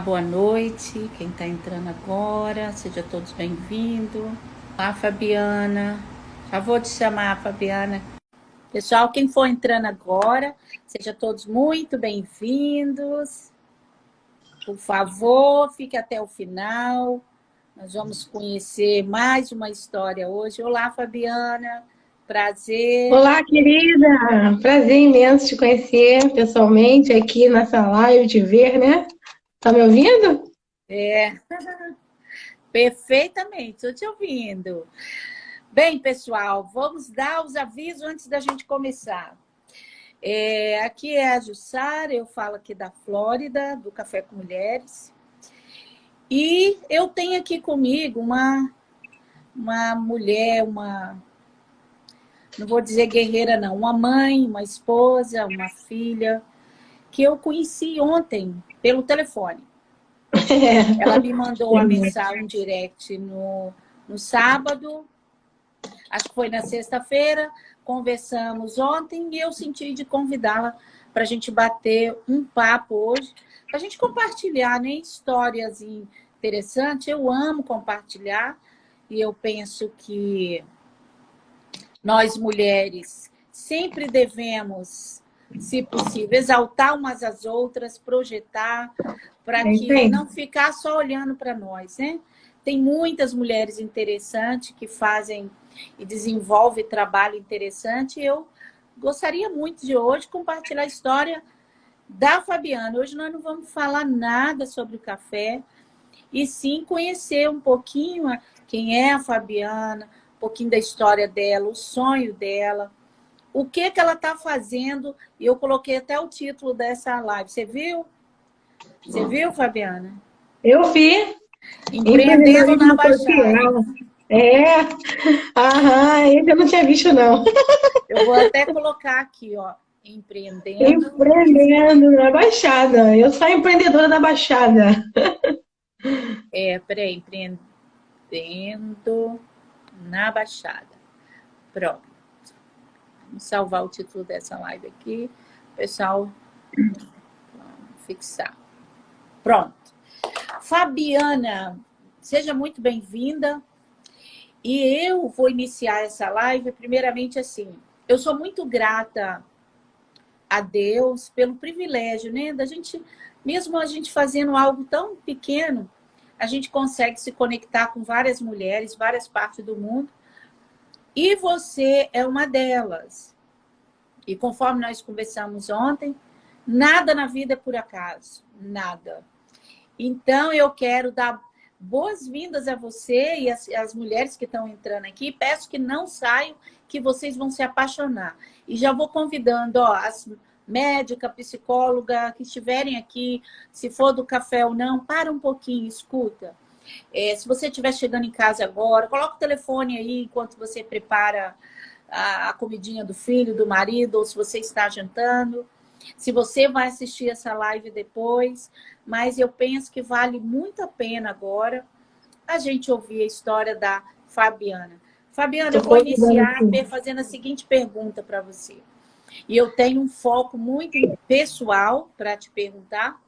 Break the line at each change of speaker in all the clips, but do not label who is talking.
Boa noite, quem está entrando agora, seja todos bem-vindos. Olá, Fabiana, já vou te chamar, Fabiana. Pessoal, quem for entrando agora, seja todos muito bem-vindos. Por favor, fique até o final. Nós vamos conhecer mais uma história hoje. Olá, Fabiana, prazer.
Olá, querida! Prazer imenso te conhecer pessoalmente aqui nessa live, te ver, né? Tá me ouvindo?
Perfeitamente, estou te ouvindo. Bem, pessoal, vamos dar os avisos antes da gente começar. Aqui é a Jussara, eu falo aqui da Flórida, do Café com Mulheres. E eu tenho aqui comigo uma mulher, não vou dizer guerreira não, uma mãe, uma esposa, uma filha, que eu conheci ontem pelo telefone. Ela me mandou uma mensagem, um direct no sábado, acho que foi na sexta-feira, conversamos ontem e eu senti de convidá-la para a gente bater um papo hoje, para a gente compartilhar, né, histórias interessantes. Eu amo compartilhar e eu penso que nós mulheres sempre devemos, se possível, exaltar umas às outras, projetar, para que não ficar só olhando para nós, né? Tem muitas mulheres interessantes que fazem e desenvolvem trabalho interessante. Eu gostaria muito de hoje compartilhar a história da Fabiana. Hoje nós não vamos falar nada sobre o café, e sim conhecer um pouquinho quem é a Fabiana, um pouquinho da história dela, o sonho dela, o que ela está fazendo. E eu coloquei até o título dessa live. Você viu? Você viu, Fabiana?
Eu vi.
Empreendendo na
Empreendedorismo
Baixada.
social. Esse eu não tinha visto, não.
Eu vou até colocar aqui, ó, empreendendo.
Empreendendo na Baixada. Eu sou empreendedora da Baixada.
Peraí, empreendendo na Baixada. Pronto. Vamos salvar o título dessa live aqui. Pessoal, vamos fixar. Pronto. Fabiana, seja muito bem-vinda. E eu vou iniciar essa live, primeiramente, assim. Eu sou muito grata a Deus pelo privilégio, né? Da gente, mesmo a gente fazendo algo tão pequeno, a gente consegue se conectar com várias mulheres, várias partes do mundo. E você é uma delas. E conforme nós conversamos ontem, nada na vida é por acaso. Nada. Então, eu quero dar boas-vindas a você e as mulheres que estão entrando aqui. Peço que não saiam, que vocês vão se apaixonar. E já vou convidando, ó, as médicas, psicóloga que estiverem aqui, se for do café ou não, para um pouquinho, escuta. Se você estiver chegando em casa agora, coloca o telefone aí enquanto você prepara a comidinha do filho, do marido, ou se você está jantando. Se você vai assistir essa live depois, mas eu penso que vale muito a pena agora a gente ouvir a história da Fabiana. Fabiana, eu vou iniciar fazendo a seguinte pergunta para você. E eu tenho um foco muito pessoal para te perguntar,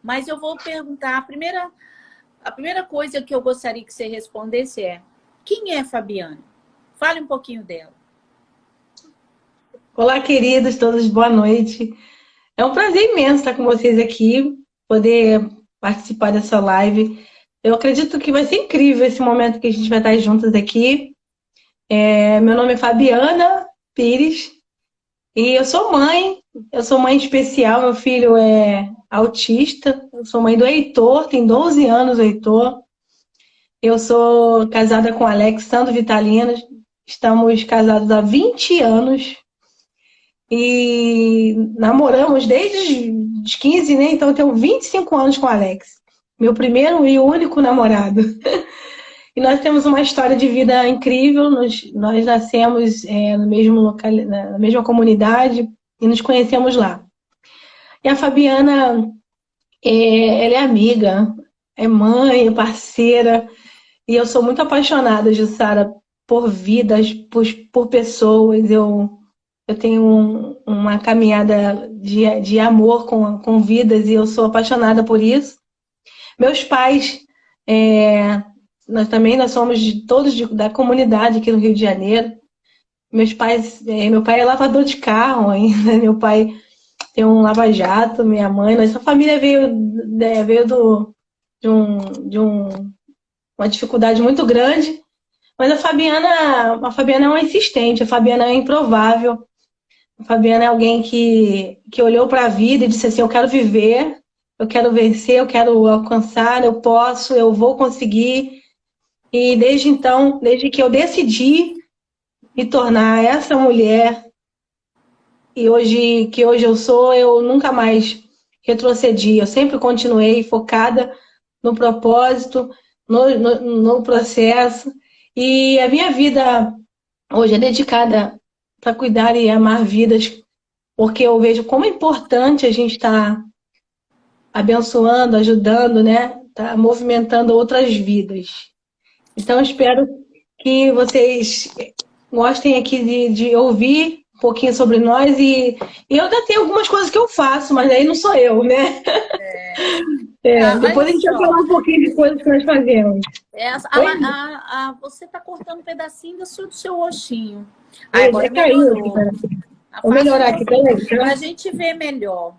mas eu vou perguntar, a primeira coisa que eu gostaria que você respondesse é: quem é Fabiana? Fale um pouquinho dela.
Olá, queridos, todos, boa noite. É um prazer imenso estar com vocês aqui, poder participar dessa live. Eu acredito que vai ser incrível esse momento que a gente vai estar juntas aqui. Meu nome é Fabiana Pires e eu sou mãe especial, meu filho é autista, eu sou mãe do Heitor, tem 12 anos o Heitor. Eu sou casada com Alex Sandro Vitalino, estamos casados há 20 anos. E namoramos desde os 15, né? Então eu tenho 25 anos com o Alex. Meu primeiro e único namorado. E nós temos uma história de vida incrível. Nós nascemos no mesmo local, na mesma comunidade e nos conhecemos lá. E a Fabiana, ela é amiga, é mãe, é parceira. E eu sou muito apaixonada, Jussara, por vidas, por pessoas. Eu tenho uma caminhada de amor com vidas e eu sou apaixonada por isso. Meus pais, nós somos todos da comunidade aqui no Rio de Janeiro. Meus pais, meu pai é lavador de carro ainda, meu pai tem um lava-jato, minha mãe, nossa família veio de uma dificuldade muito grande, mas a Fabiana é uma insistente, a Fabiana é improvável, a Fabiana é alguém que olhou para a vida e disse assim, eu quero viver, eu quero vencer, eu quero alcançar, eu posso, eu vou conseguir, e desde então, desde que eu decidi me tornar essa mulher que hoje eu sou, eu nunca mais retrocedi. Eu sempre continuei focada no propósito, no processo. E a minha vida hoje é dedicada para cuidar e amar vidas, porque eu vejo como é importante a gente estar abençoando, ajudando, né? Tá movimentando outras vidas. Então, eu espero que vocês gostem aqui de ouvir um pouquinho sobre nós e eu ainda tenho algumas coisas que eu faço, mas aí não sou eu, né? Depois
Olha
a gente vai
só,
falar um pouquinho de coisas que nós fazemos.
você está cortando um pedacinho do seu rostinho.
Ele
Agora
caiu aqui,
melhorou.
peraí. Vou
Faça de
melhorar aqui,
novo
peraí.
para a gente ver melhor.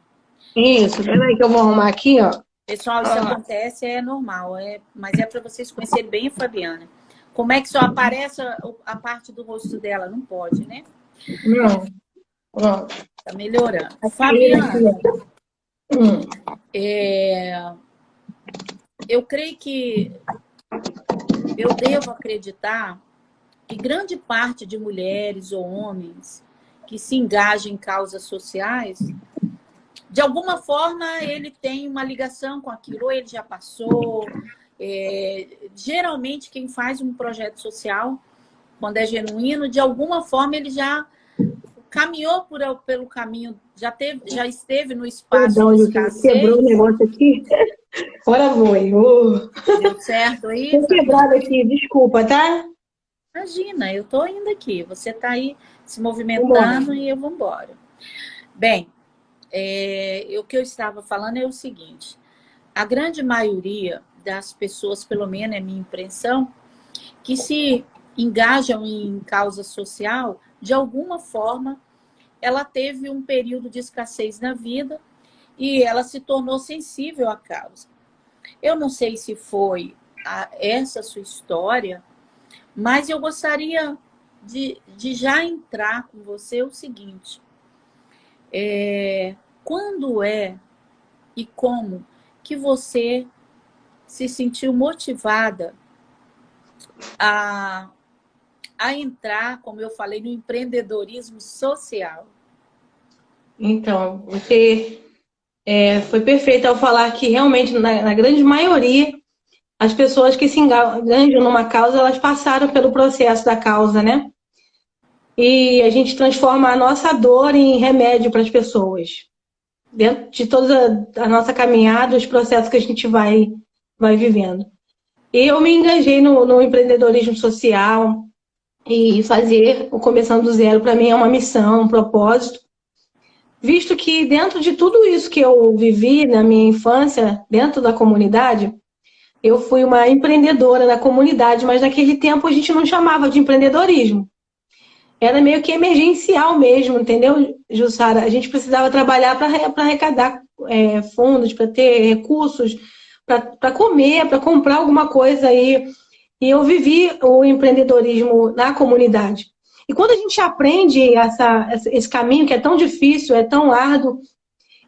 Isso, peraí que eu vou arrumar aqui, ó.
Pessoal, isso acontece, é normal, mas é para vocês conhecerem bem a Fabiana. Como é que só aparece a parte do rosto dela? Não pode, né?
Não, pronto.
Tá melhorando.
Aqui,
Fabiana,
aqui,
eu creio que eu devo acreditar que grande parte de mulheres ou homens que se engajam em causas sociais, de alguma forma ele tem uma ligação com aquilo, ou ele já passou. Geralmente, quem faz um projeto social, quando é genuíno, de alguma forma ele já caminhou pelo caminho, já esteve no espaço de escassez.
Quebrou o negócio aqui. Agora foi.
Deu certo aí?
Tô quebrado aqui, desculpa, tá?
Imagina, eu tô indo aqui, você tá aí se movimentando e eu vou embora. Bem, o que eu estava falando é o seguinte, a grande maioria das pessoas, pelo menos é minha impressão, que se engajam em causa social, de alguma forma, ela teve um período de escassez na vida e ela se tornou sensível à causa. Eu não sei se foi essa sua história, mas eu gostaria de já entrar com você o seguinte. Quando e como que você se sentiu motivada a entrar, como eu falei, no empreendedorismo social?
Então, você foi perfeito ao falar que realmente, na grande maioria, as pessoas que se engajam numa causa, elas passaram pelo processo da causa, né? E a gente transforma a nossa dor em remédio para as pessoas. Dentro de toda a nossa caminhada, os processos que a gente vai vivendo. E eu me engajei no empreendedorismo social e fazer o Começando do Zero, para mim, é uma missão, um propósito. Visto que dentro de tudo isso que eu vivi na minha infância, dentro da comunidade, eu fui uma empreendedora da comunidade, mas naquele tempo a gente não chamava de empreendedorismo. Era meio que emergencial mesmo, entendeu, Jussara? A gente precisava trabalhar para arrecadar fundos, para ter recursos, para comer, para comprar alguma coisa aí. E eu vivi o empreendedorismo na comunidade. E quando a gente aprende esse caminho que é tão difícil, é tão árduo,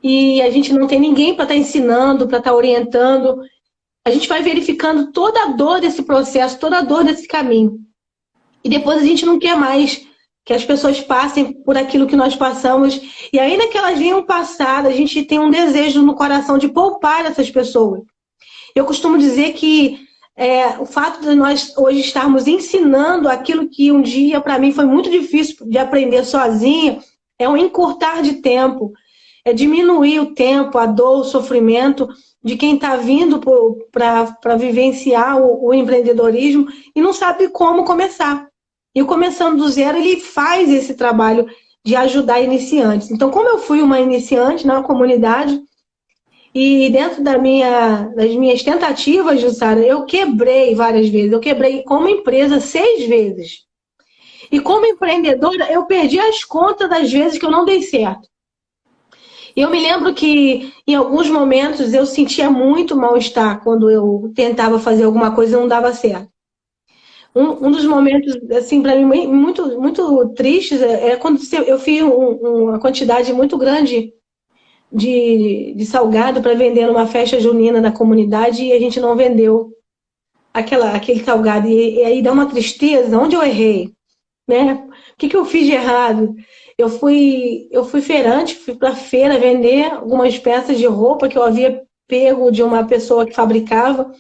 e a gente não tem ninguém para estar ensinando, para estar orientando, a gente vai verificando toda a dor desse processo, toda a dor desse caminho. E depois a gente não quer mais que as pessoas passem por aquilo que nós passamos. E ainda que elas venham passar, a gente tem um desejo no coração de poupar essas pessoas. Eu costumo dizer que o fato de nós hoje estarmos ensinando aquilo que um dia, para mim, foi muito difícil de aprender sozinha, é um encurtar de tempo, é diminuir o tempo, a dor, o sofrimento de quem está vindo para vivenciar o empreendedorismo e não sabe como começar. E o Começando do Zero, ele faz esse trabalho de ajudar iniciantes. Então, como eu fui uma iniciante na comunidade, E dentro das minhas tentativas, Jussara, eu quebrei várias vezes. Eu quebrei como empresa 6 vezes. E como empreendedora, eu perdi as contas das vezes que eu não dei certo. E eu me lembro que em alguns momentos eu sentia muito mal-estar quando eu tentava fazer alguma coisa e não dava certo. Um dos momentos, assim, para mim, muito, muito tristes é quando eu fiz uma quantidade muito grande de salgado para vender numa festa junina na comunidade e a gente não vendeu aquele salgado. E aí dá uma tristeza, onde eu errei, né? O que eu fiz de errado? Eu fui feirante, fui para feira vender algumas peças de roupa que eu havia pego de uma pessoa que fabricava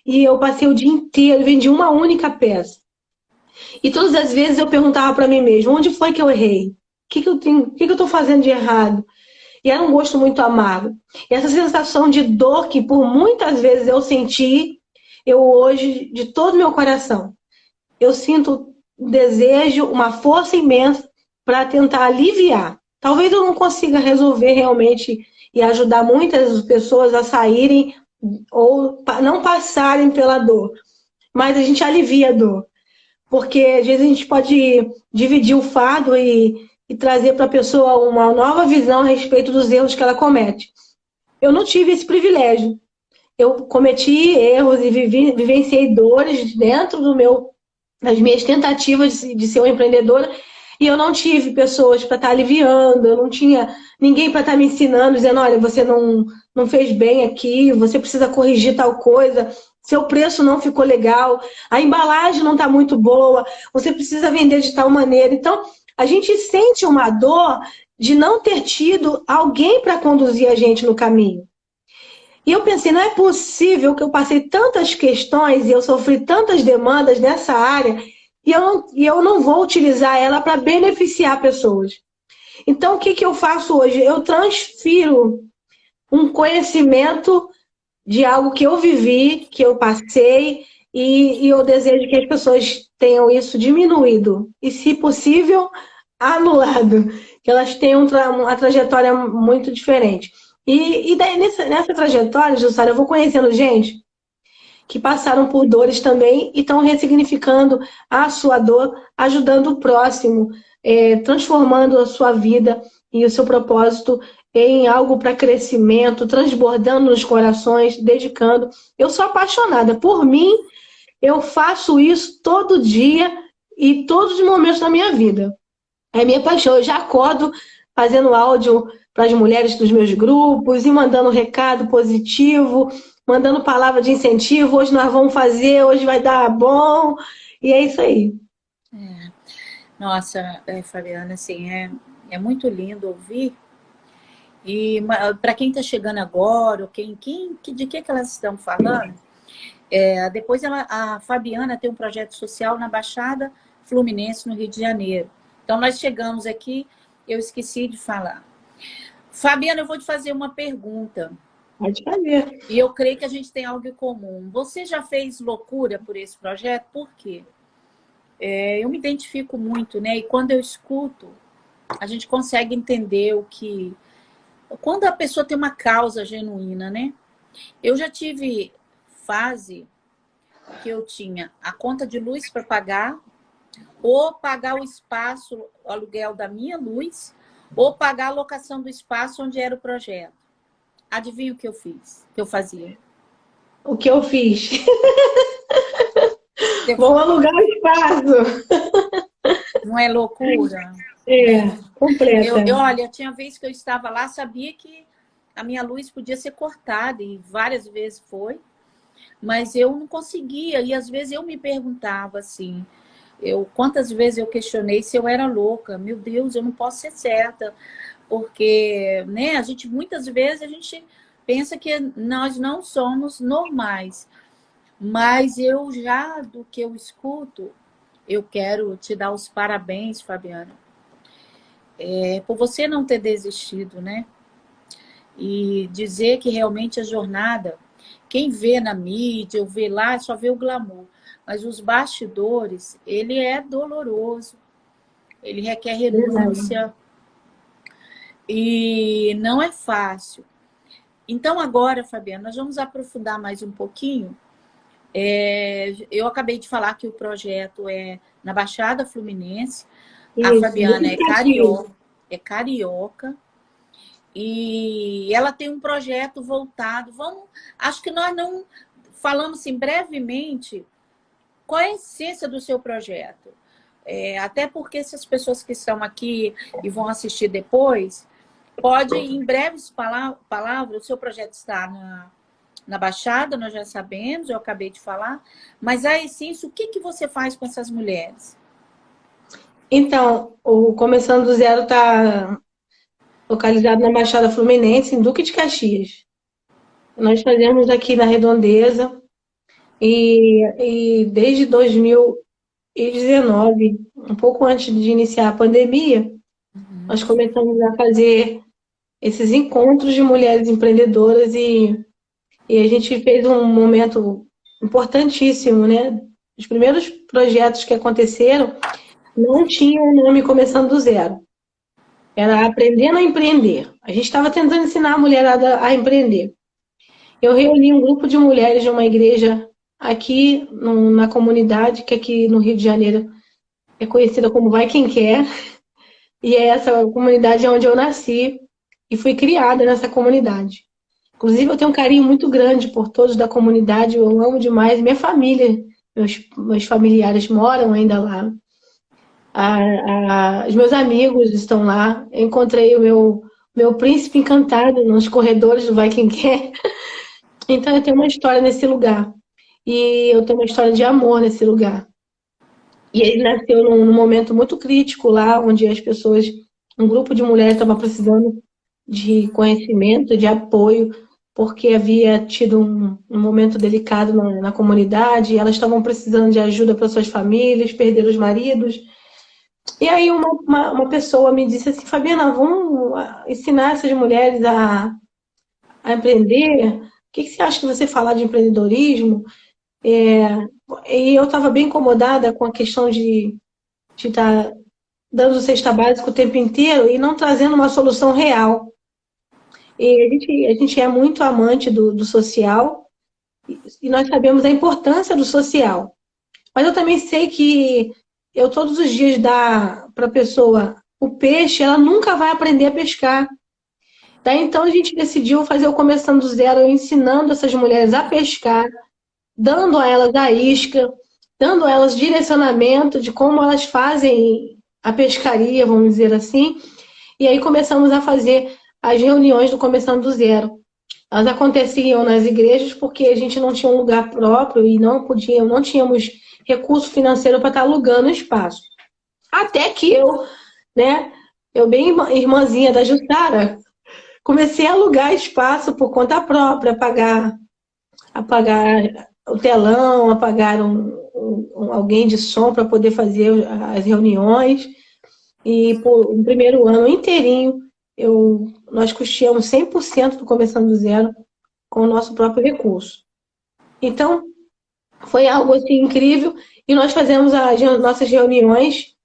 e eu passei o dia inteiro, vendi uma única peça. E todas as vezes eu perguntava para mim mesma, onde foi que eu errei? O que eu estou fazendo de errado? E era um gosto muito amargo. E essa sensação de dor que por muitas vezes eu senti, eu hoje, de todo meu coração, eu sinto um desejo, uma força imensa para tentar aliviar. Talvez eu não consiga resolver realmente e ajudar muitas pessoas a saírem ou não passarem pela dor, mas a gente alivia a dor. Porque às vezes a gente pode dividir o fardo e trazer para a pessoa uma nova visão a respeito dos erros que ela comete. Eu não tive esse privilégio. Eu cometi erros e vivenciei dores dentro das minhas tentativas de ser uma empreendedora e eu não tive pessoas para estar aliviando, eu não tinha ninguém para estar me ensinando, dizendo, olha, você não fez bem aqui, você precisa corrigir tal coisa, seu preço não ficou legal, a embalagem não está muito boa, você precisa vender de tal maneira. Então, a gente sente uma dor de não ter tido alguém para conduzir a gente no caminho. E eu pensei, não é possível que eu passei tantas questões e eu sofri tantas demandas nessa área e eu não vou utilizar ela para beneficiar pessoas. Então, o que eu faço hoje? Eu transfiro um conhecimento de algo que eu vivi, que eu passei, e eu desejo que as pessoas tenham isso diminuído e, se possível, anulado, que elas tenham uma trajetória muito diferente. E daí, nessa trajetória, Jussara, eu vou conhecendo gente que passaram por dores também e estão ressignificando a sua dor, ajudando o próximo, transformando a sua vida e o seu propósito em algo para crescimento, transbordando nos corações, dedicando. Eu sou apaixonada. Por mim, eu faço isso todo dia e todos os momentos da minha vida. É minha paixão. Eu já acordo fazendo áudio para as mulheres dos meus grupos e mandando recado positivo, mandando palavra de incentivo. Hoje nós vamos fazer, hoje vai dar bom. E é isso aí.
Nossa, Fabiana, assim, é muito lindo ouvir. E para quem está chegando agora, ou de que elas estão falando, depois a Fabiana tem um projeto social na Baixada Fluminense, no Rio de Janeiro. Então, nós chegamos aqui, eu esqueci de falar. Fabiana, eu vou te fazer uma pergunta.
Pode fazer.
E eu creio que a gente tem algo em comum. Você já fez loucura por esse projeto? Por quê? Eu me identifico muito, né? E quando eu escuto, a gente consegue entender o que... Quando a pessoa tem uma causa genuína, né? Eu já tive fase que eu tinha a conta de luz para pagar, ou pagar o espaço, o aluguel da minha luz, ou pagar a locação do espaço onde era o projeto. Adivinha o que eu fiz? O que eu fazia?
O que eu fiz? Vou alugar o espaço.
Não é loucura?
Completa.
Olha, tinha vez que eu estava lá, sabia que a minha luz podia ser cortada, e várias vezes foi, mas eu não conseguia, e às vezes eu me perguntava assim, quantas vezes eu questionei se eu era louca. Meu Deus, eu não posso ser certa, porque, né, muitas vezes a gente pensa que nós não somos normais, mas do que eu escuto, eu quero te dar os parabéns, Fabiana, por você não ter desistido, né? E dizer que realmente a jornada, quem vê na mídia, ou vê lá, só vê o glamour. Mas os bastidores, ele é doloroso, ele requer renúncia, e não é fácil. Então, agora, Fabiana, nós vamos aprofundar mais um pouquinho. Eu acabei de falar que o projeto é na Baixada Fluminense. A
Isso,
Fabiana
Duque de Caxias.
é carioca. E ela tem um projeto voltado. Acho que nós não falamos assim, brevemente qual é a essência do seu projeto. Até porque essas pessoas que estão aqui e vão assistir depois, pode, em breves palavras, o seu projeto está na Baixada, nós já sabemos, eu acabei de falar, mas a essência, o que você faz com essas mulheres?
Então, o Começando do Zero está localizado na Baixada Fluminense, em Duque de Caxias. Nós fazemos aqui na Redondeza e desde 2019, um pouco antes de iniciar a pandemia, nós começamos a fazer esses encontros de mulheres empreendedoras e a gente fez um momento importantíssimo, né? Os primeiros projetos que aconteceram não tinham o nome Começando do Zero. Era Aprendendo a Empreender. A gente estava tentando ensinar a mulherada a empreender. Eu reuni um grupo de mulheres de uma igreja aqui na comunidade, que aqui no Rio de Janeiro é conhecida como Vai Quem Quer. E é essa comunidade onde eu nasci e fui criada nessa comunidade. Inclusive, eu tenho um carinho muito grande por todos da comunidade, eu amo demais. Minha família, meus familiares moram ainda lá. Os meus amigos estão lá. Eu encontrei o meu príncipe encantado nos corredores do Vai Quem Quer. Então, eu tenho uma história nesse lugar. E eu tenho uma história de amor nesse lugar. E ele nasceu num momento muito crítico lá, onde as pessoas, um grupo de mulheres estava precisando de conhecimento, de apoio, porque havia tido um momento delicado na comunidade, e elas estavam precisando de ajuda para suas famílias, perderam os maridos. E aí uma pessoa me disse assim, Fabiana, vamos ensinar essas mulheres a empreender? O que você acha que você falar de empreendedorismo? E eu estava bem incomodada com a questão de estar dando cesta básica o tempo inteiro e não trazendo uma solução real. E a gente é muito amante do social e nós sabemos a importância do social. Mas eu também sei que eu todos os dias dar para a pessoa o peixe, ela nunca vai aprender a pescar. Daí então a gente decidiu fazer o Começando do Zero, ensinando essas mulheres a pescar, dando a elas a isca, dando a elas direcionamento de como elas fazem a pescaria, vamos dizer assim. E aí começamos a fazer as reuniões do Começando do Zero. Elas aconteciam nas igrejas porque a gente não tinha um lugar próprio e não tínhamos recurso financeiro para estar alugando espaço. Até que eu bem irmãzinha da Jussara, comecei a alugar espaço por conta própria, apagar o telão, apagar alguém de som para poder fazer as reuniões. E por um primeiro ano inteirinho, nós custeamos 100% do Começando do Zero com o nosso próprio recurso. Então, foi algo assim incrível. E nós fazemos as nossas reuniões,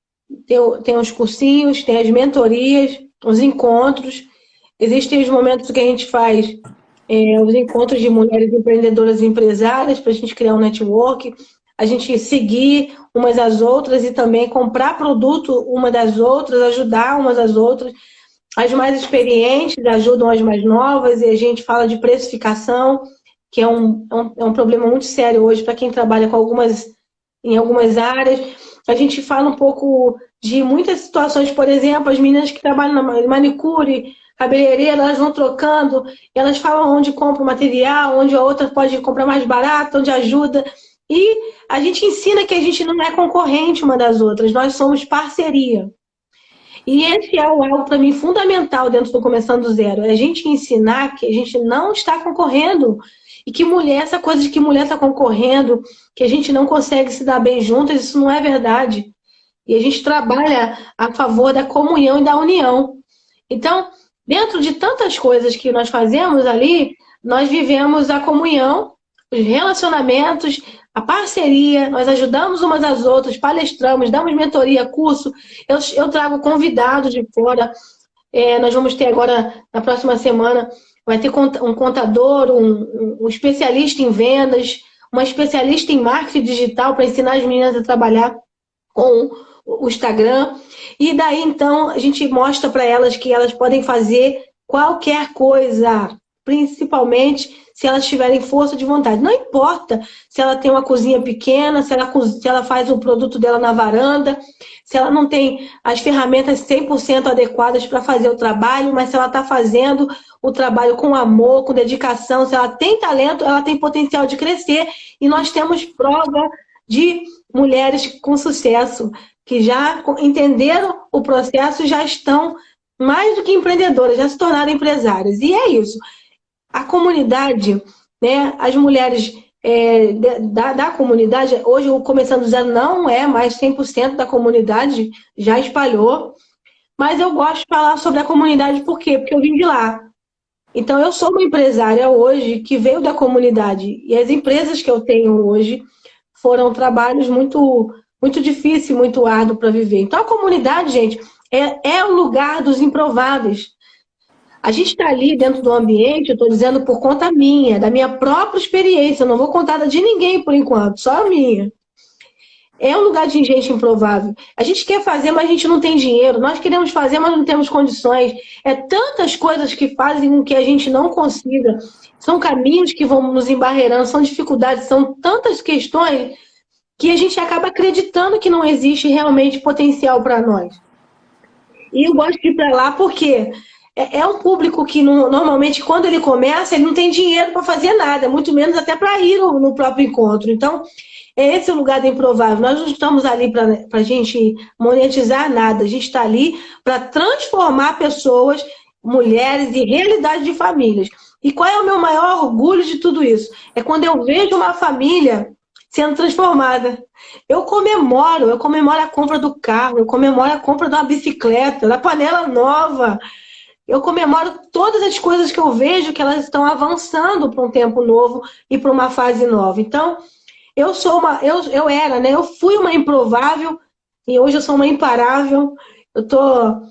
tem os cursinhos, tem as mentorias, os encontros. Existem os momentos que a gente faz os encontros de mulheres empreendedoras e empresárias para a gente criar um network, a gente seguir umas às outras e também comprar produto uma das outras, ajudar umas às outras. As mais experientes ajudam as mais novas e a gente fala de precificação, que é um problema muito sério hoje para quem trabalha em algumas áreas. A gente fala um pouco de muitas situações, por exemplo, as meninas que trabalham na manicure, cabeleireira, elas vão trocando, elas falam onde compra o material, onde a outra pode comprar mais barato, onde ajuda. E a gente ensina que a gente não é concorrente uma das outras, nós somos parceria. E esse é algo, para mim, fundamental dentro do Começando do Zero. É a gente ensinar que a gente não está concorrendo. E que essa coisa de que mulher está concorrendo, que a gente não consegue se dar bem juntas, isso não é verdade. E a gente trabalha a favor da comunhão e da união. Então, dentro de tantas coisas que nós fazemos ali, nós vivemos a comunhão, os relacionamentos, a parceria, nós ajudamos umas às outras, palestramos, damos mentoria, curso, eu trago convidados de fora. Nós vamos ter agora, na próxima semana, vai ter um contador, um especialista em vendas, uma especialista em marketing digital para ensinar as meninas a trabalhar com o Instagram. E daí, então, a gente mostra para elas que elas podem fazer qualquer coisa, principalmente se elas tiverem força de vontade. Não importa se ela tem uma cozinha pequena, se ela faz o produto dela na varanda, se ela não tem as ferramentas 100% adequadas para fazer o trabalho, mas se ela está fazendo o trabalho com amor, com dedicação, se ela tem talento, ela tem potencial de crescer. E nós temos prova de mulheres com sucesso, que já entenderam o processo e já estão mais do que empreendedoras, já se tornaram empresárias. E é isso. A comunidade, né, as mulheres da comunidade, hoje o Começando do Zero não é mais 100% da comunidade, já espalhou, mas eu gosto de falar sobre a comunidade por quê? Porque eu vim de lá. Então, eu sou uma empresária hoje que veio da comunidade, e as empresas que eu tenho hoje foram trabalhos muito, muito difíceis, muito árduos para viver. Então, a comunidade, gente, é o lugar dos improváveis. A gente está ali dentro do ambiente, eu estou dizendo por conta minha, da minha própria experiência, eu não vou contar de ninguém por enquanto, só a minha. É um lugar de gente improvável. A gente quer fazer, mas a gente não tem dinheiro. Nós queremos fazer, mas não temos condições. É tantas coisas que fazem com que a gente não consiga. São caminhos que vão nos embarreirando, são dificuldades, são tantas questões que a gente acaba acreditando que não existe realmente potencial para nós. E eu gosto de ir para lá porque é um público que normalmente, quando ele começa, ele não tem dinheiro para fazer nada, muito menos até para ir no próprio encontro. Então, é esse o lugar do improvável. Nós não estamos ali para a gente monetizar nada, a gente está ali para transformar pessoas, mulheres e realidade de famílias. E qual é o meu maior orgulho de tudo isso? É quando eu vejo uma família sendo transformada. Eu comemoro a compra do carro, eu comemoro a compra de uma bicicleta, da panela nova. Eu comemoro todas as coisas que eu vejo que elas estão avançando para um tempo novo e para uma fase nova. Então, eu era, né? Eu fui uma improvável e hoje eu sou uma imparável. Eu estou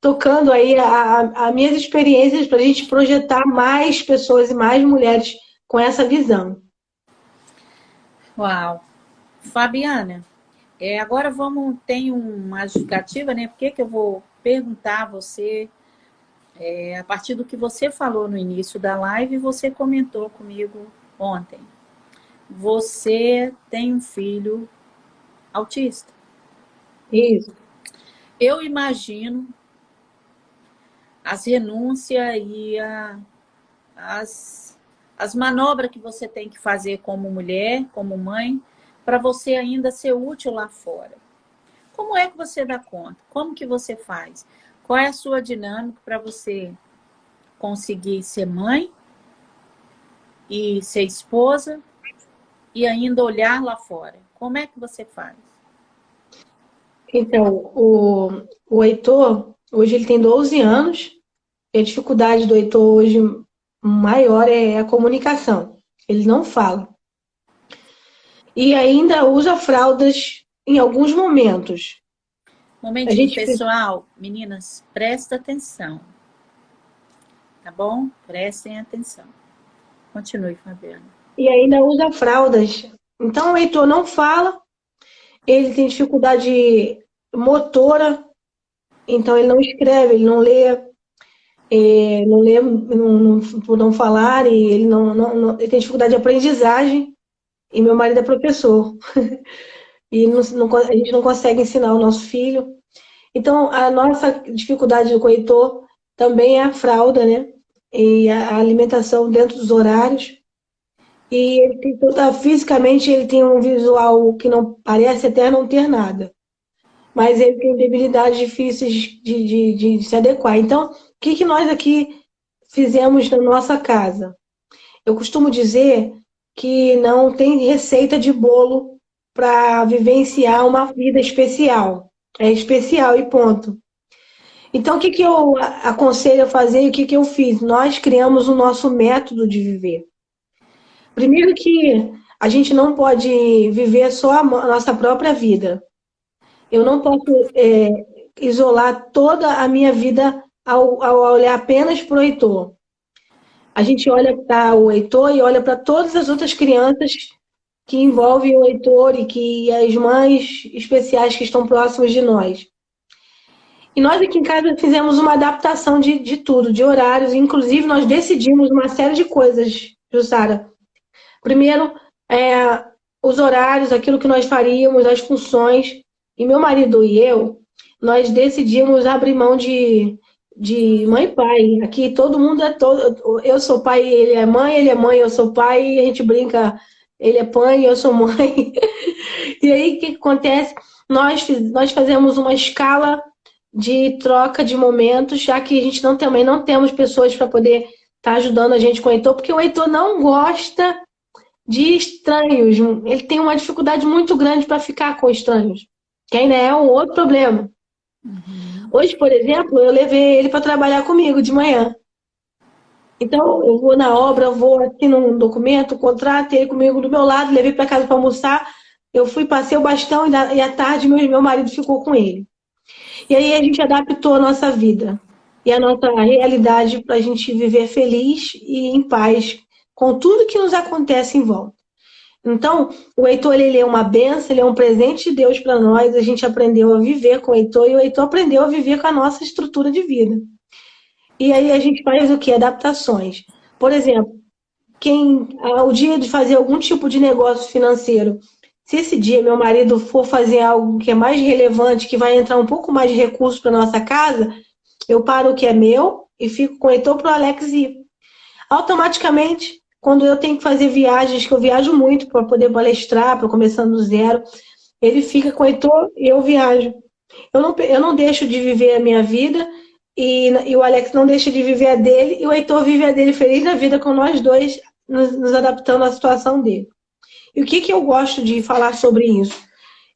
tocando aí as minhas experiências para a gente projetar mais pessoas e mais mulheres com essa visão.
Uau! Fabiana, agora tem uma justificativa, né? Por que eu vou perguntar a você, a partir do que você falou no início da live, você comentou comigo ontem. Você tem um filho autista.
Isso.
Eu imagino as renúncias e as manobras que você tem que fazer como mulher, como mãe, para você ainda ser útil lá fora. Como é que você dá conta? Como que você faz? Qual é a sua dinâmica para você conseguir ser mãe e ser esposa e ainda olhar lá fora? Como é que você faz?
Então, o Heitor, hoje ele tem 12 anos, e a dificuldade do Heitor hoje maior é a comunicação. Ele não fala. E ainda usa fraldas em alguns momentos.
Momentinho, pessoal, meninas, presta atenção. Tá bom? Prestem atenção. Continue, Fabiana.
E ainda usa fraldas. Então, o Heitor não fala, ele tem dificuldade motora, então ele não escreve, ele não lê, por não falar, e ele ele tem dificuldade de aprendizagem, e meu marido é professor. E a gente não consegue ensinar o nosso filho. Então, a nossa dificuldade com o Heitor também é a fralda, né? E a alimentação dentro dos horários. E ele tem fisicamente ele tem um visual que não parece até não ter nada. Mas ele tem debilidades difíceis de se adequar. Então, o que nós aqui fizemos na nossa casa? Eu costumo dizer que não tem receita de bolo para vivenciar uma vida especial. É especial e ponto. Então, o que eu aconselho a fazer e o que eu fiz? Nós criamos o nosso método de viver. Primeiro que a gente não pode viver só a nossa própria vida. Eu não posso isolar toda a minha vida ao olhar apenas para o Heitor. A gente olha para o Heitor e olha para todas as outras crianças que envolvem o Heitor e as mães especiais que estão próximas de nós. E nós aqui em casa fizemos uma adaptação de tudo, de horários, inclusive nós decidimos uma série de coisas, Jussara. Primeiro, os horários, aquilo que nós faríamos, as funções. E meu marido e eu, nós decidimos abrir mão de mãe e pai. Aqui todo mundo eu sou pai, ele é mãe, eu sou pai, e a gente brinca, ele é pai, eu sou mãe. E aí o que acontece? Nós fazemos uma escala de troca de momentos, já que a gente também não temos pessoas para poder estar ajudando a gente com o Heitor, porque o Heitor não gosta de estranhos. Ele tem uma dificuldade muito grande para ficar com estranhos, que ainda é um outro problema. Hoje, por exemplo, eu levei ele para trabalhar comigo de manhã. Então, eu vou na obra, eu vou aqui num documento, contrato ele comigo do meu lado, levei para casa para almoçar, eu fui, passei o bastão e à tarde meu marido ficou com ele. E aí a gente adaptou a nossa vida e a nossa realidade para a gente viver feliz e em paz com tudo que nos acontece em volta. Então, o Heitor, ele é uma benção, ele é um presente de Deus para nós, a gente aprendeu a viver com o Heitor e o Heitor aprendeu a viver com a nossa estrutura de vida. E aí a gente faz o quê? Adaptações. Por exemplo, o dia de fazer algum tipo de negócio financeiro, se esse dia meu marido for fazer algo que é mais relevante, que vai entrar um pouco mais de recurso para nossa casa, eu paro o que é meu e fico com o Heitor para o Alex ir. Automaticamente, quando eu tenho que fazer viagens, que eu viajo muito para poder palestrar, para começando do zero, ele fica com o Heitor e eu viajo. Eu não deixo de viver a minha vida e o Alex não deixa de viver a dele e o Heitor vive a dele feliz na vida com nós dois nos adaptando à situação dele. E o que eu gosto de falar sobre isso?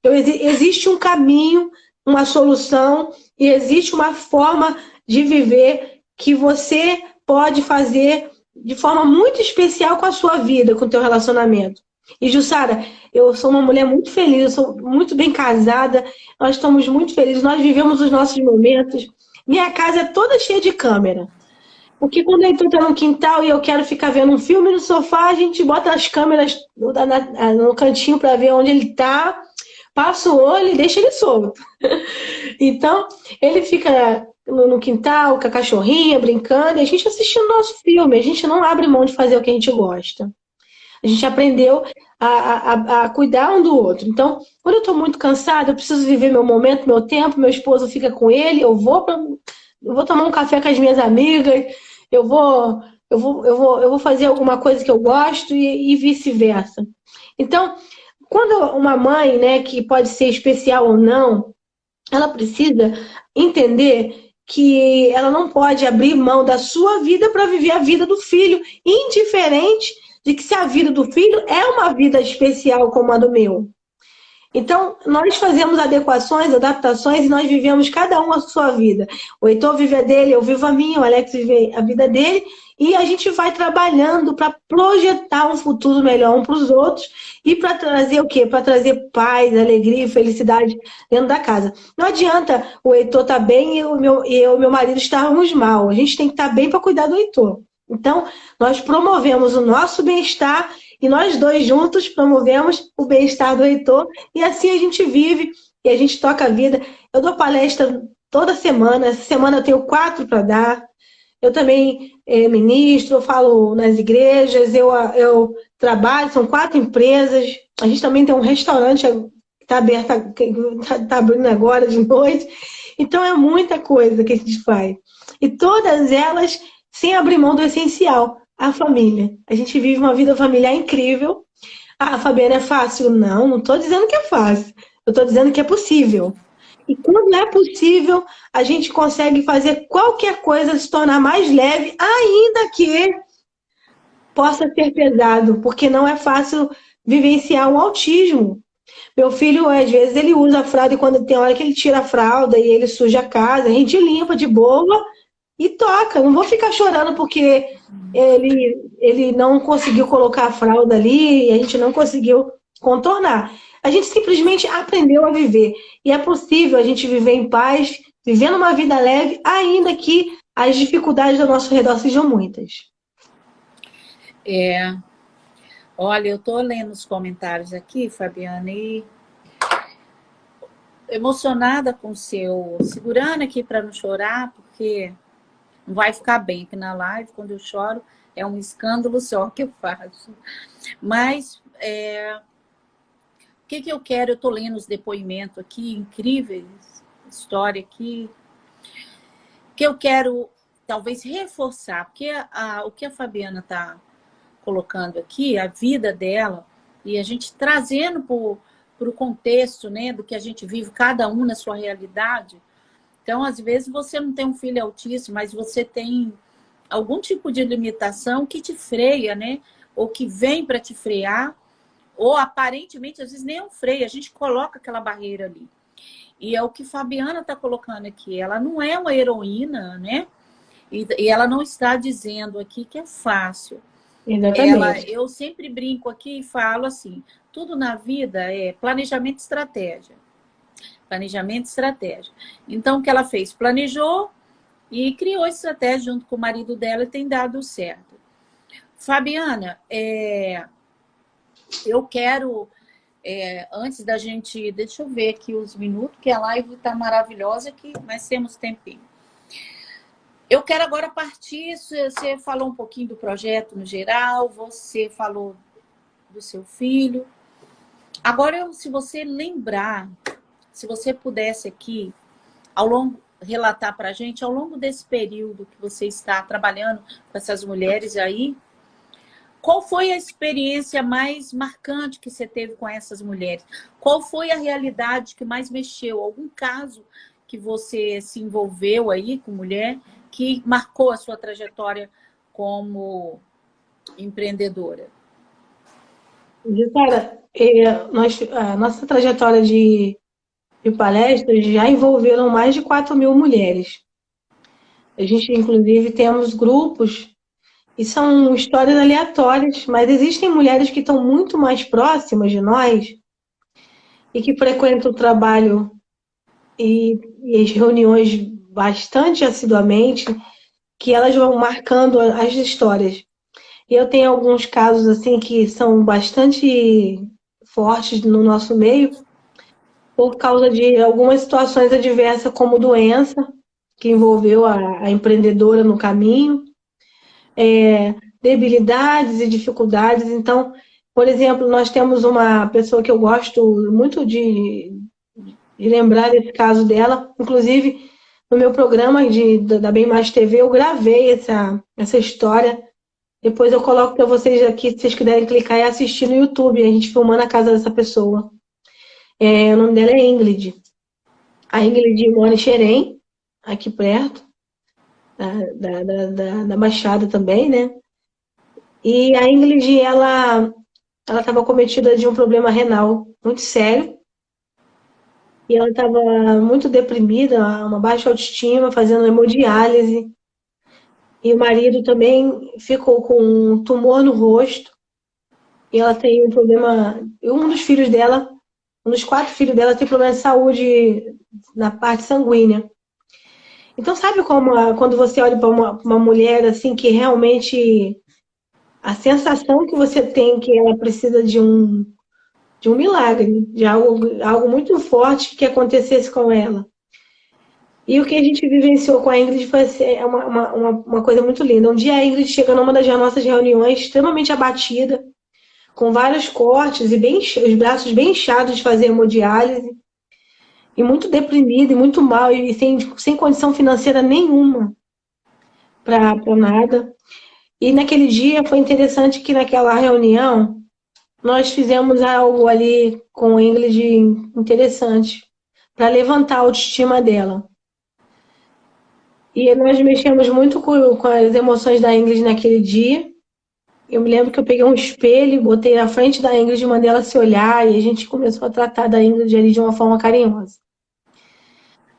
Existe um caminho, uma solução e existe uma forma de viver que você pode fazer de forma muito especial com a sua vida, com o teu relacionamento. E, Jussara, eu sou uma mulher muito feliz, eu sou muito bem casada, nós estamos muito felizes, nós vivemos os nossos momentos. Minha casa é toda cheia de câmera. Porque quando ele está no quintal e eu quero ficar vendo um filme no sofá, a gente bota as câmeras no cantinho para ver onde ele está, passa o olho e deixa ele solto. Então, ele fica no quintal com a cachorrinha, brincando, e a gente assistindo o nosso filme. A gente não abre mão de fazer o que a gente gosta. A gente aprendeu a cuidar um do outro. Então, quando eu estou muito cansada, eu preciso viver meu momento, meu tempo, meu esposo fica com ele, eu vou tomar um café com as minhas amigas, eu vou fazer alguma coisa que eu gosto e vice-versa. Então, quando uma mãe, né, que pode ser especial ou não, ela precisa entender que ela não pode abrir mão da sua vida para viver a vida do filho, indiferente de que se a vida do filho é uma vida especial como a do meu. Então, nós fazemos adequações, adaptações e nós vivemos cada um a sua vida. O Heitor vive a dele, eu vivo a minha, o Alex vive a vida dele e a gente vai trabalhando para projetar um futuro melhor um para os outros e para trazer o quê? Para trazer paz, alegria e felicidade dentro da casa. Não adianta o Heitor estar bem e o meu marido estarmos mal. A gente tem que estar bem para cuidar do Heitor. Então, nós promovemos o nosso bem-estar e nós dois juntos promovemos o bem-estar do Heitor e assim a gente vive e a gente toca a vida. Eu dou palestra toda semana, essa semana eu tenho 4 para dar. Eu também ministro, eu falo nas igrejas, eu trabalho, são 4 empresas. A gente também tem um restaurante que está aberto, está abrindo agora de noite. Então é muita coisa que a gente faz. E todas elas sem abrir mão do essencial, a família. A gente vive uma vida familiar incrível. Ah, Fabiana, é fácil? Não estou dizendo que é fácil. Eu estou dizendo que é possível. E quando é possível, a gente consegue fazer qualquer coisa se tornar mais leve, ainda que possa ser pesado, porque não é fácil vivenciar um autismo. Meu filho, às vezes, ele usa a fralda e quando tem hora que ele tira a fralda e ele suja a casa, a gente limpa de boa e toca. Não vou ficar chorando porque ele não conseguiu colocar a fralda ali e a gente não conseguiu contornar. A gente simplesmente aprendeu a viver. E é possível a gente viver em paz, vivendo uma vida leve, ainda que as dificuldades ao nosso redor sejam muitas.
É, olha, eu estou lendo os comentários aqui, Fabiana, e emocionada com o seu, segurando aqui para não chorar, porque não vai ficar bem aqui na live, quando eu choro, é um escândalo só que eu faço. Mas, o que eu quero? Eu estou lendo os depoimentos aqui, incríveis, história aqui, que eu quero, talvez, reforçar, porque o que a Fabiana está colocando aqui, a vida dela, e a gente trazendo para o contexto, né, do que a gente vive, cada um na sua realidade. Então, às vezes, você não tem um filho autista, mas você tem algum tipo de limitação que te freia, né? Ou que vem para te frear, ou aparentemente, às vezes, nem é um freio, a gente coloca aquela barreira ali. E é o que Fabiana está colocando aqui. Ela não é uma heroína, né? E ela não está dizendo aqui que é fácil.
Exatamente.
Eu sempre brinco aqui e falo assim, tudo na vida é planejamento e estratégia. Planejamento e estratégia. Então, o que ela fez? Planejou e criou estratégia junto com o marido dela e tem dado certo. Fabiana, eu quero, antes da gente... Deixa eu ver aqui os minutos, que a live está maravilhosa aqui, mas temos tempinho. Eu quero agora partir, você falou um pouquinho do projeto no geral, você falou do seu filho. Agora, se você lembrar, se você pudesse aqui, relatar para a gente, ao longo desse período que você está trabalhando com essas mulheres aí, qual foi a experiência mais marcante que você teve com essas mulheres? Qual foi a realidade que mais mexeu? Algum caso que você se envolveu aí com mulher que marcou a sua trajetória como empreendedora?
Cara, a nossa trajetória de palestras já envolveram mais de 4.000 mulheres. A gente, inclusive, temos grupos e são histórias aleatórias, mas existem mulheres que estão muito mais próximas de nós e que frequentam o trabalho e as reuniões bastante assiduamente, que elas vão marcando as histórias. E eu tenho alguns casos assim que são bastante fortes no nosso meio, por causa de algumas situações adversas, como doença, que envolveu a empreendedora no caminho, debilidades e dificuldades. Então, por exemplo, nós temos uma pessoa que eu gosto muito de lembrar desse caso dela, inclusive no meu programa da Bem Mais TV, eu gravei essa história. Depois eu coloco para vocês aqui, se vocês quiserem clicar e assistir no YouTube, a gente filmando a casa dessa pessoa. O nome dela é Ingrid. A Ingrid mora em Xerém, aqui perto, da Baixada também, né? E a Ingrid, ela estava cometida de um problema renal muito sério. E ela estava muito deprimida, uma baixa autoestima, fazendo hemodiálise. E o marido também ficou com um tumor no rosto. E ela tem um problema. Um dos filhos dela, um dos 4 filhos dela, tem problema de saúde na parte sanguínea. Então, sabe quando você olha para uma mulher assim que realmente a sensação que você tem que ela precisa de um milagre, de algo muito forte que acontecesse com ela. E o que a gente vivenciou com a Ingrid foi uma coisa muito linda. Um dia a Ingrid chega numa das nossas reuniões extremamente abatida, com vários cortes e os braços bem inchados de fazer hemodiálise, e muito deprimida e muito mal, e sem condição financeira nenhuma para nada. E naquele dia foi interessante que naquela reunião nós fizemos algo ali com a Ingrid interessante para levantar a autoestima dela. E nós mexemos muito com as emoções da Ingrid naquele dia. Eu me lembro que eu peguei um espelho, botei na frente da Ingrid, mandei ela se olhar e a gente começou a tratar da Ingrid ali de uma forma carinhosa.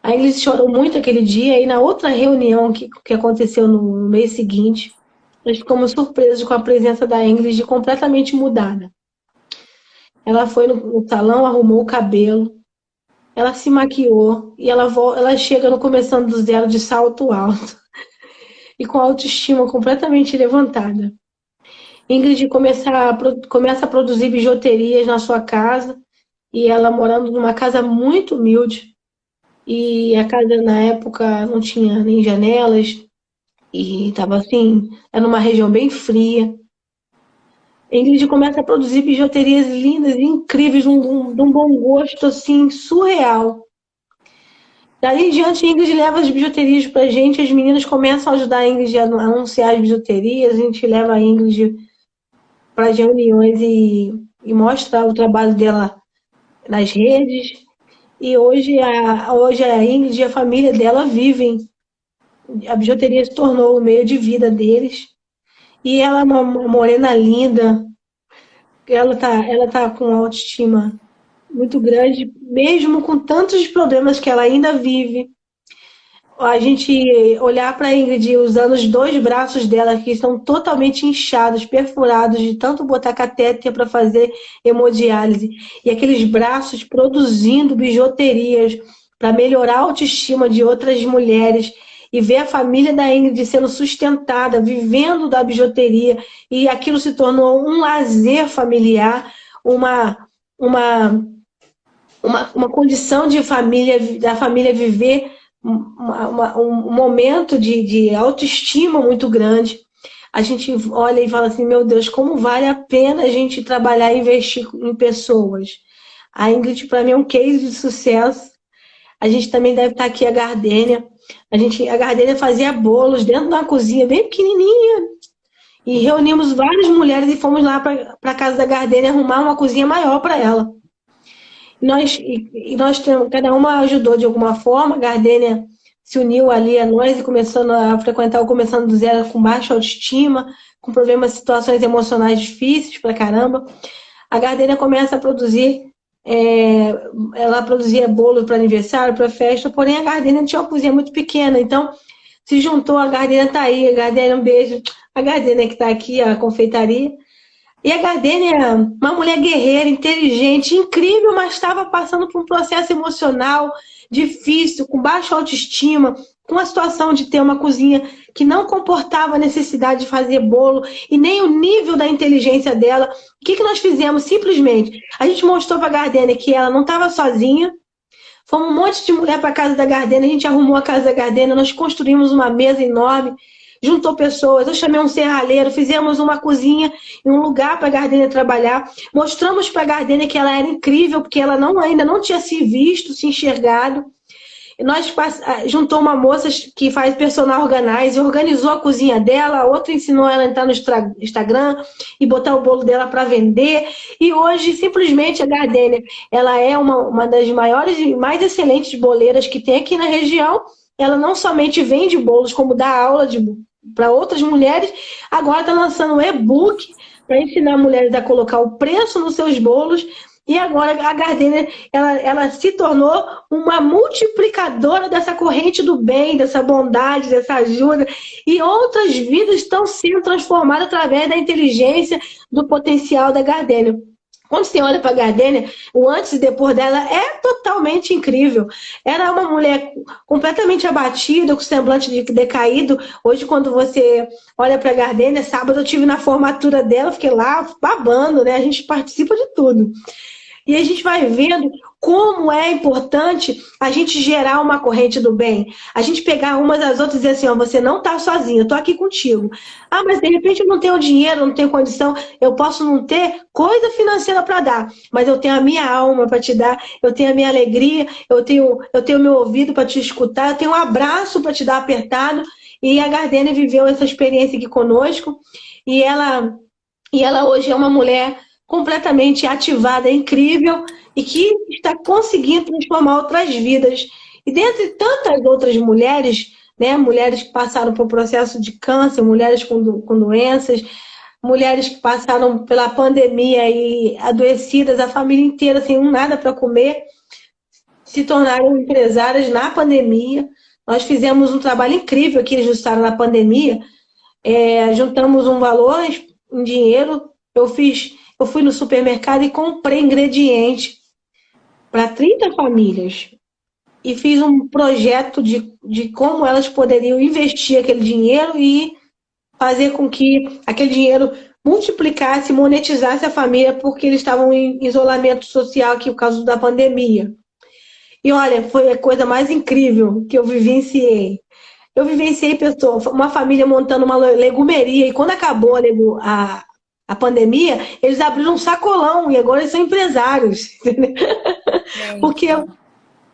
A Ingrid chorou muito aquele dia e na outra reunião que aconteceu no mês seguinte, nós ficamos surpresos com a presença da Ingrid completamente mudada. Ela foi no salão, arrumou o cabelo, ela se maquiou e ela chega no começando do zero de salto alto e com a autoestima completamente levantada. Ingrid começa a produzir bijuterias na sua casa, e ela morando numa casa muito humilde, e a casa na época não tinha nem janelas, e estava assim, era numa região bem fria. A Ingrid começa a produzir bijuterias lindas e incríveis, de um bom gosto assim, surreal. Daí em diante, a Ingrid leva as bijuterias para a gente, as meninas começam a ajudar a Ingrid a anunciar as bijuterias, a gente leva a Ingrid para as reuniões e mostra o trabalho dela nas redes. E hoje a Ingrid e a família dela vivem. A bijuteria se tornou o meio de vida deles. E ela é uma morena linda. Ela tá com autoestima muito grande, mesmo com tantos problemas que ela ainda vive. A gente olhar para a Ingrid usando os dois braços dela, que estão totalmente inchados, perfurados, de tanto botar catéter para fazer hemodiálise, e aqueles braços produzindo bijuterias para melhorar a autoestima de outras mulheres, e ver a família da Ingrid sendo sustentada, vivendo da bijuteria, e aquilo se tornou um lazer familiar, uma, uma condição de família, da família viver um momento de autoestima muito grande. A gente olha e fala assim, meu Deus, como vale a pena a gente trabalhar e investir em pessoas. A Ingrid, para mim, é um case de sucesso. A gente também deve estar aqui a Gardênia. A Gardênia fazia bolos dentro de uma cozinha bem pequenininha. E reunimos várias mulheres e fomos lá para a casa da Gardênia arrumar uma cozinha maior para ela. Nós cada uma ajudou de alguma forma. A Gardênia se uniu ali a nós e começando a frequentar, começando do zero, com baixa autoestima, com problemas, situações emocionais difíceis pra caramba. A Gardênia começa a produzir, ela produzia bolo para aniversário, para festa, porém a Gardênia tinha uma cozinha muito pequena, então se juntou, a Gardênia tá aí, a Gardênia, um beijo, a Gardênia que tá aqui, a confeitaria. E a Gardênia é uma mulher guerreira, inteligente, incrível, mas estava passando por um processo emocional difícil, com baixa autoestima, com a situação de ter uma cozinha que não comportava a necessidade de fazer bolo e nem o nível da inteligência dela. O que nós fizemos? Simplesmente, a gente mostrou para a Gardênia que ela não estava sozinha. Fomos um monte de mulher para a casa da Gardênia, a gente arrumou a casa da Gardênia, nós construímos uma mesa enorme, juntou pessoas, eu chamei um serralheiro, fizemos uma cozinha e um lugar para a Gardênia trabalhar. Mostramos para a Gardênia que ela era incrível, porque ela ainda não tinha se visto, se enxergado. E nós juntou uma moça que faz personal organize, organizou a cozinha dela, a outra ensinou ela a entrar no Instagram e botar o bolo dela para vender. E hoje, simplesmente, a Gardênia, ela é uma das maiores e mais excelentes boleiras que tem aqui na região. Ela não somente vende bolos, como dá aula para outras mulheres, agora está lançando um e-book para ensinar mulheres a colocar o preço nos seus bolos. E agora a Gardênia, ela se tornou uma multiplicadora dessa corrente do bem, dessa bondade, dessa ajuda. E outras vidas estão sendo transformadas através da inteligência, do potencial da Gardênia. Quando você olha para a Gardênia, o antes e depois dela é totalmente incrível. Era uma mulher completamente abatida, com semblante decaído. Hoje, quando você olha para a Gardênia, sábado eu estive na formatura dela, fiquei lá babando, né? A gente participa de tudo. E a gente vai vendo como é importante a gente gerar uma corrente do bem. A gente pegar umas das outras e dizer assim, ó, você não está sozinho, eu estou aqui contigo. Ah, mas de repente eu não tenho dinheiro, não tenho condição, eu posso não ter coisa financeira para dar, mas eu tenho a minha alma para te dar, eu tenho a minha alegria, eu tenho o meu ouvido para te escutar, eu tenho um abraço para te dar apertado. E a Gardênia viveu essa experiência aqui conosco, e ela hoje é uma mulher completamente ativada, incrível, e que está conseguindo transformar outras vidas. E dentre tantas outras mulheres, né, mulheres que passaram por processo de câncer, mulheres com doenças, mulheres que passaram pela pandemia e adoecidas, a família inteira sem nada para comer, se tornaram empresárias na pandemia. Nós fizemos um trabalho incrível aqui, eles estavam na pandemia, juntamos um valor em dinheiro, eu fui no supermercado e comprei ingrediente para 30 famílias. E fiz um projeto de como elas poderiam investir aquele dinheiro e fazer com que aquele dinheiro multiplicasse, monetizasse a família, porque eles estavam em isolamento social aqui por causa da pandemia. E olha, foi a coisa mais incrível que eu vivenciei. Eu vivenciei, pessoal, uma família montando uma legumeria, e quando acabou a pandemia, eles abriram um sacolão, e agora eles são empresários. Porque,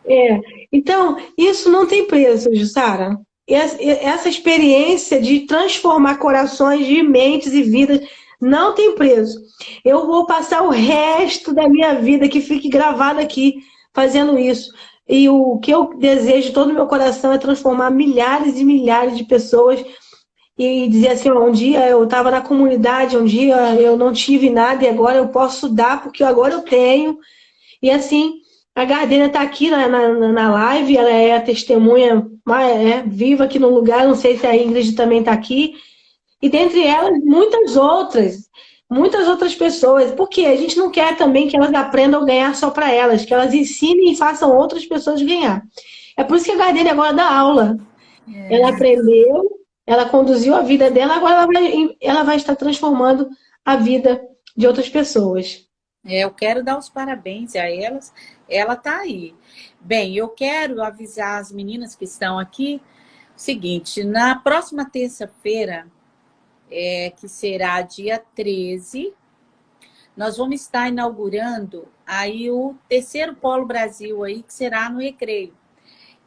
Gente,
então, isso não tem preço, Jussara. Essa experiência de transformar corações, de mentes e vidas, não tem preço. Eu vou passar o resto da minha vida que fique gravado aqui fazendo isso. E o que eu desejo de todo o meu coração é transformar milhares e milhares de pessoas e dizer assim, ó, um dia eu estava na comunidade, um dia eu não tive nada e agora eu posso dar porque agora eu tenho. E assim, a Gardênia está aqui na live, ela é a testemunha viva aqui no lugar, não sei se a Ingrid também está aqui. E dentre elas, muitas outras pessoas. Porque a gente não quer também que elas aprendam a ganhar só para elas, que elas ensinem e façam outras pessoas ganhar. É por isso que a Gardênia agora dá aula. Ela aprendeu, ela conduziu a vida dela, agora ela vai estar transformando a vida de outras pessoas.
eu quero dar os parabéns a elas. Ela está aí. Bem, eu quero avisar as meninas que estão aqui o seguinte: na próxima terça-feira, que será dia 13, nós vamos estar inaugurando aí o terceiro Polo Brasil aí, que será no Recreio.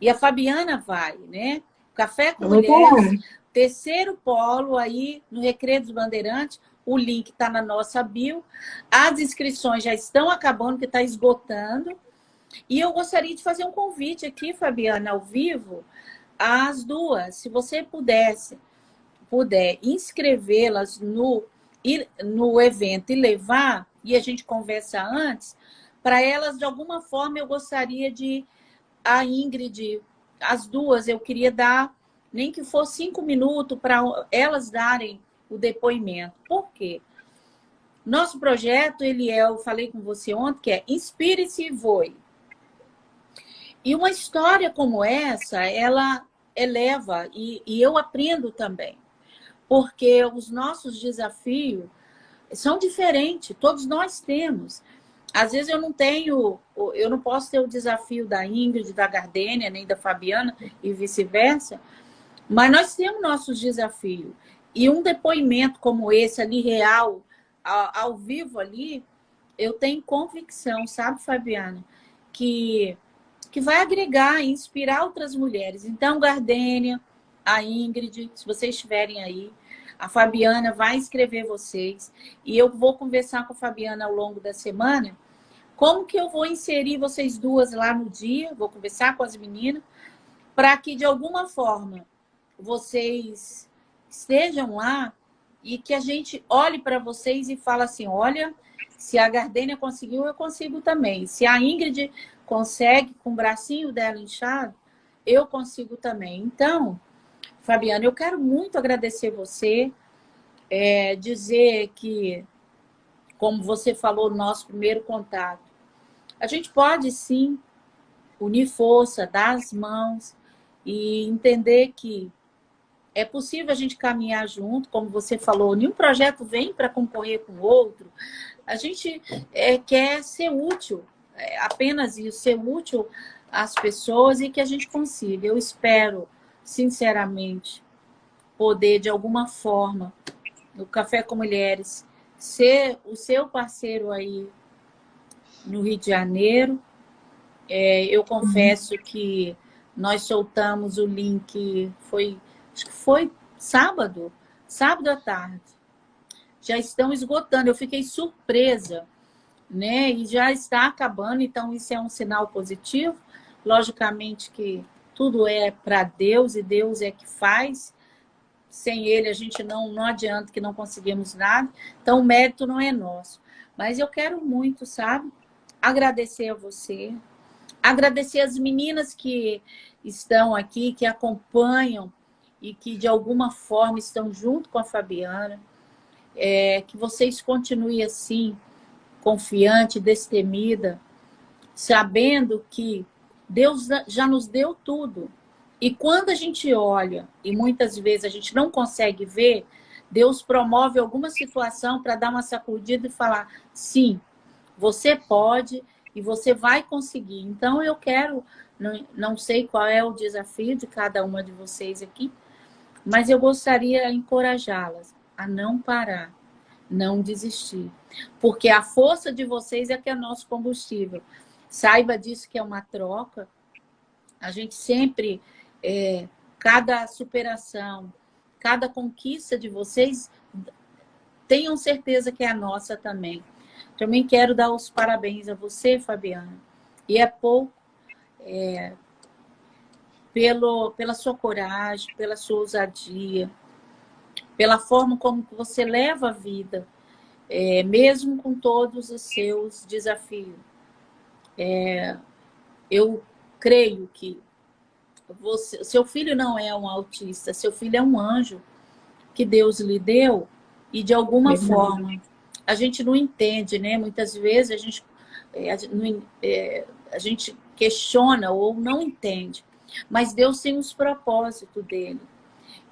E a Fabiana vai, né? Café com
Eu vou falar.
Mulheres, terceiro polo aí no Recreio dos Bandeirantes. O link está na nossa bio. As inscrições já estão acabando, que está esgotando. E eu gostaria de fazer um convite aqui, Fabiana, ao vivo, às duas. Se você puder inscrevê-las no evento e levar, e a gente conversa antes, para elas, de alguma forma, eu gostaria de a Ingrid, as duas, eu queria dar, nem que fosse 5 minutos para elas darem o depoimento. Por quê? Nosso projeto, eu falei com você ontem, que é Inspire-se e Voe. E uma história como essa, ela eleva, e eu aprendo também. Porque os nossos desafios são diferentes, todos nós temos. Às vezes eu não posso ter o desafio da Ingrid, da Gardênia, nem da Fabiana e vice-versa, mas nós temos nossos desafios. E um depoimento como esse ali, real, ao vivo ali, eu tenho convicção, sabe, Fabiana, que vai agregar e inspirar outras mulheres. Então, Gardênia, a Ingrid, se vocês estiverem aí, a Fabiana vai inscrever vocês e eu vou conversar com a Fabiana ao longo da semana como que eu vou inserir vocês duas lá no dia, vou conversar com as meninas, para que de alguma forma vocês estejam lá e que a gente olhe para vocês e fale assim, olha, se a Gardênia conseguiu, eu consigo também. Se a Ingrid consegue com o bracinho dela inchado, eu consigo também. Então, Fabiana, eu quero muito agradecer você, dizer que, como você falou no nosso primeiro contato, a gente pode sim unir força, dar as mãos e entender que é possível a gente caminhar junto, como você falou, nenhum projeto vem para concorrer com o outro. A gente quer ser útil, apenas isso, ser útil às pessoas e que a gente consiga. Eu espero, sinceramente, poder, de alguma forma, no Café com Mulheres, ser o seu parceiro aí no Rio de Janeiro. Eu confesso que nós soltamos o link, acho que foi sábado à tarde. Já estão esgotando, eu fiquei surpresa, né? E já está acabando, então isso é um sinal positivo. Logicamente que tudo é para Deus e Deus é que faz. Sem ele a gente não adianta, que não conseguimos nada. Então o mérito não é nosso. Mas eu quero muito, sabe? Agradecer a você, agradecer as meninas que estão aqui, que acompanham e que de alguma forma estão junto com a Fabiana. Que vocês continuem assim, confiante, destemida, sabendo que Deus já nos deu tudo. E quando a gente olha, e muitas vezes a gente não consegue ver, Deus promove alguma situação para dar uma sacudida e falar, sim, você pode e você vai conseguir. Então, eu quero, não sei qual é o desafio de cada uma de vocês aqui, mas eu gostaria de encorajá-las a não parar, não desistir. Porque a força de vocês é que é nosso combustível. Saiba disso que é uma troca. A gente sempre, cada superação, cada conquista de vocês, tenham certeza que é a nossa também. Também quero dar os parabéns a você, Fabiana. E é pouco, pela sua coragem, pela sua ousadia, pela forma como você leva a vida, mesmo com todos os seus desafios. Eu creio que seu filho não é um autista, seu filho é um anjo que Deus lhe deu e de alguma forma a gente não entende, né? Muitas vezes a gente questiona ou não entende, mas Deus tem os propósitos dele,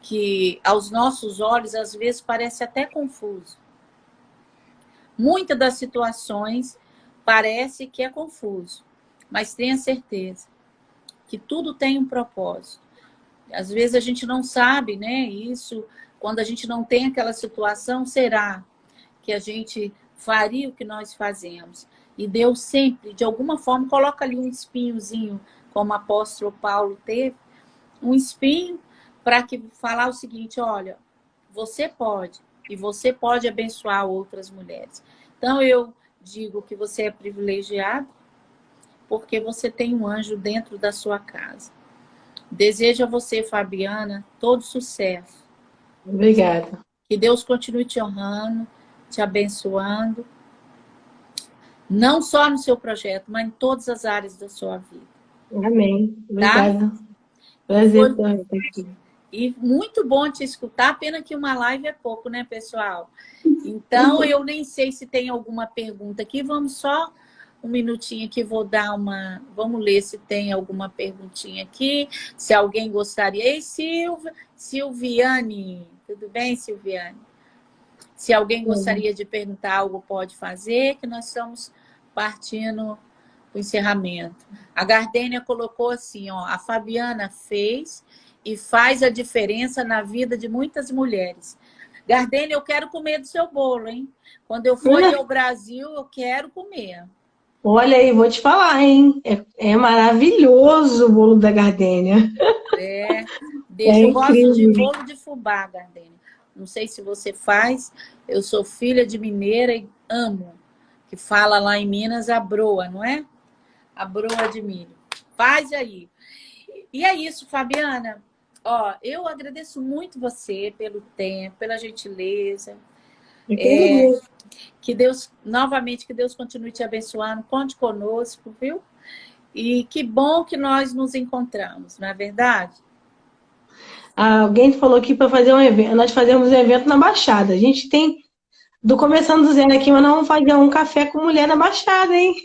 que aos nossos olhos às vezes parece até confuso. Muitas das situações parece que é confuso, mas tenha certeza que tudo tem um propósito. Às vezes a gente não sabe, né? Isso, quando a gente não tem aquela situação, será que a gente faria o que nós fazemos? E Deus sempre, de alguma forma, coloca ali um espinhozinho, como o apóstolo Paulo teve, um espinho para que falar o seguinte, olha, você pode, e você pode abençoar outras mulheres. Então, eu digo que você é privilegiado, porque você tem um anjo dentro da sua casa. Desejo a você, Fabiana, todo sucesso.
Obrigada.
Que Deus continue te honrando, te abençoando, não só no seu projeto, mas em todas as áreas da sua vida.
Amém.
Tá?
Obrigada. Prazer estar aqui.
E muito bom te escutar, pena que uma live é pouco, né, pessoal? Então, eu nem sei se tem alguma pergunta aqui, vamos só um minutinho aqui, vou dar uma... Vamos ler se tem alguma perguntinha aqui, se alguém gostaria. Ei, Silviane, tudo bem, Silviane? Se alguém gostaria de perguntar algo, pode fazer, que nós estamos partindo para o encerramento. A Gardênia colocou assim, ó, a Fabiana fez e faz a diferença na vida de muitas mulheres. Gardênia, eu quero comer do seu bolo, hein? Quando eu for ao Brasil, eu quero comer.
Olha aí, vou te falar, hein? É maravilhoso o bolo da Gardênia.
Eu gosto de bolo de fubá, Gardênia. Não sei se você faz, eu sou filha de mineira e amo. Que fala lá em Minas a broa, não é? A broa de milho. Faz aí. E é isso, Fabiana. Ó, eu agradeço muito você pelo tempo, pela gentileza. Que Deus, novamente, que Deus continue te abençoando. Conte conosco, viu? E que bom que nós nos encontramos, não é verdade?
Alguém falou aqui para fazer um evento. Nós fazemos um evento na Baixada. A gente tem do Começando do Zero aqui, mas nós vamos fazer um café com mulher na Baixada, hein?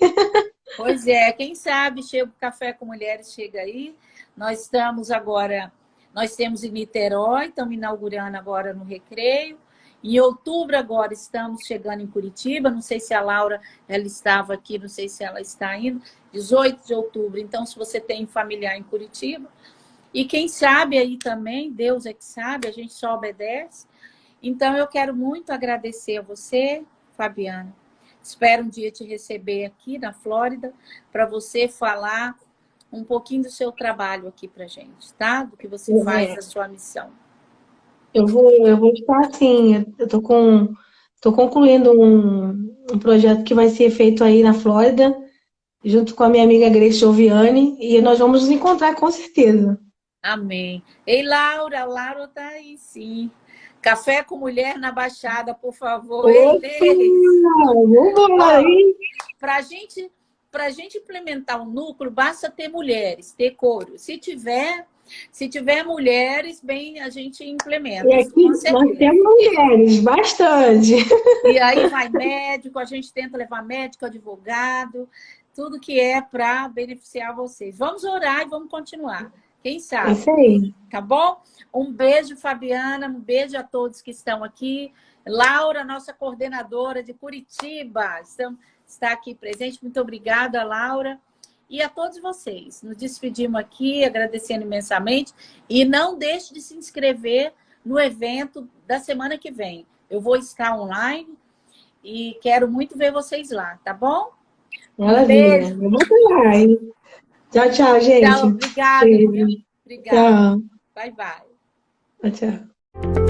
Pois é, quem sabe chega o Café com Mulheres, chega aí. Nós estamos agora, nós temos em Niterói, estamos inaugurando agora no Recreio. Em outubro agora estamos chegando em Curitiba, não sei se a Laura ela estava aqui, não sei se ela está indo, 18 de outubro. Então, se você tem familiar em Curitiba, e quem sabe aí também, Deus é que sabe, a gente só obedece. Então, eu quero muito agradecer a você, Fabiana. Espero um dia te receber aqui na Flórida para você falar um pouquinho do seu trabalho aqui para gente, tá? Do que você faz, da sua missão.
Eu vou estar assim, eu tô concluindo um projeto que vai ser feito aí na Flórida, junto com a minha amiga Grace Gioviani, e nós vamos nos encontrar com certeza. Amém.
Ei, Laura, Laura tá aí, sim. Café com mulher na Baixada, por favor. Para a gente implementar um núcleo, basta ter mulheres, ter coro. Se tiver mulheres, bem, a gente implementa.
E aqui nós temos mulheres, bastante.
E aí vai médico, a gente tenta levar médico, advogado, tudo que é para beneficiar vocês. Vamos orar e vamos continuar. Quem
É
sabe?
isso aí.
Tá bom? Um beijo, Fabiana, um beijo a todos que estão aqui. Laura, nossa coordenadora de Curitiba, está aqui presente. Muito obrigada, Laura. E a todos vocês. Nos despedimos aqui, agradecendo imensamente. E não deixe de se inscrever no evento da semana que vem. Eu vou estar online e quero muito ver vocês lá, tá bom? Um
Maravilha.
beijo.
Eu vou lá, hein? Tchau, tchau,
Tchau,
gente.
obrigada, viu?
Beijo.
Obrigada.
Tchau.
Bye, bye.
Tchau.